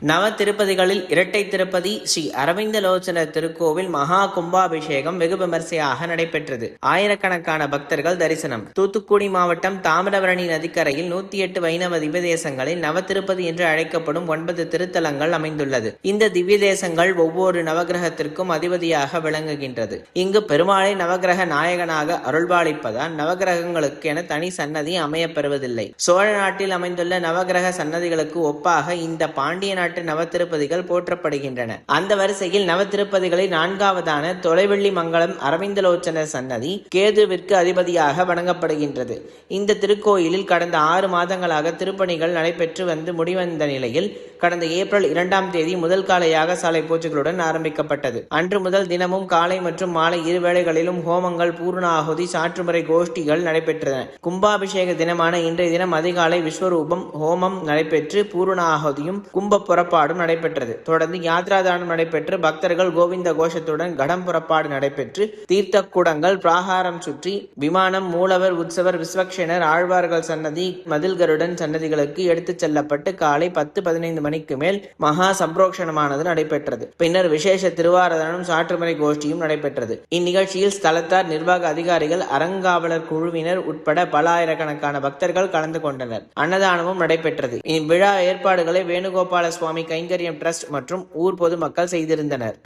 நவ திருப்பதிகளில் இரட்டை திருப்பதி ஸ்ரீ அரவிந்தலோச்சனர் திருக்கோவில் மகா கும்பாபிஷேகம் வெகு விமர்சையாக நடைபெற்றது. ஆயிரக்கணக்கான பக்தர்கள் தரிசனம். தூத்துக்குடி மாவட்டம் தாமிரபரணி நதிக்கரையில் 108 வைணவ திவ்ய தேசங்களில் நவ திருப்பதி என்று அழைக்கப்படும் 9 திருத்தலங்கள் அமைந்துள்ளது. இந்த திவ்ய தேசங்கள் ஒவ்வொரு நவகிரகத்திற்கும் அதிபதியாக விளங்குகின்றது. இங்கு பெருமாளை நவகிரக நாயகனாக அருள்பாலிப்பதால் நவகிரகங்களுக்கு என தனி சன்னதி அமையப்பெறுவதில்லை. சோழ நாட்டில் அமைந்துள்ள நவகிரக சன்னதிகளுக்கு ஒப்பாக இந்த பாண்டிய நாட்டு நவ திருப்பதிகள் போற்றப்படுகின்றன. அந்த வரிசையில் நவ திருப்பதிகளில் 4வதான தொலைவெள்ளி மங்கலம் அரவிந்தலோச்சனர் சன்னதி கேதுவிற்கு அதிபதியாக வணங்கப்படுகின்றது. இந்த திருக்கோயிலில் கடந்த 6 மாதங்களாக திருப்பணிகள் நடைபெற்று வந்து முடிவந்த நிலையில் கடந்த ஏப்ரல் 2ஆம் தேதி முதல் கால யாகசாலை பூஜைகளுடன் ஆரம்பிக்கப்பட்டது. அன்று முதல் தினமும் காலை மற்றும் மாலை இரு வேளைகளிலும் ஹோமங்கள், பூர்ண ஆகுதி, சாற்றுமுறை கோஷ்டிகள் நடைபெற்றன. கும்பாபிஷேக தினமான இன்றைய தினம் அதிகாலை விஸ்வரூபம் ஹோமம் நடைபெற்று பூர்ண ஆகுதியும் கும்ப புறப்பாடும் நடைபெற்றது. தொடர்ந்து யாத்ராதானம் நடைபெற்று பக்தர்கள் கோவிந்த கோஷத்துடன் கடம் புறப்பாடு நடைபெற்று தீர்த்த கூடங்கள், பிராகாரம் சுற்றி விமானம், மூலவர், உற்சவர், விஸ்வக்ஷேனர், ஆழ்வார்கள் சன்னதி, மதில்கருடன் சன்னதிகளுக்கு எடுத்துச் செல்லப்பட்டு காலை 10-15 மணிக்கு மேல் மகா சம்பரோக்ஷணமானது நடைபெற்றது. பின்னர் விசேஷ திருவாராதனம், சாற்றுமுறை கோஷ்டியும் நடைபெற்றது. இந்நிகழ்ச்சியில் ஸ்தலத்தார், நிர்வாக அதிகாரிகள், அறங்காவலர் குழுவினர் உட்பட பல ஆயிரக்கணக்கான பக்தர்கள் கலந்து கொண்டனர். அன்னதானமும் நடைபெற்றது. இவ்விழா ஏற்பாடுகளை வேணுகோபால சுவாமி கைங்கரியம் டிரஸ்ட் மற்றும் ஊர் பொதுமக்கள் செய்திருந்தனர்.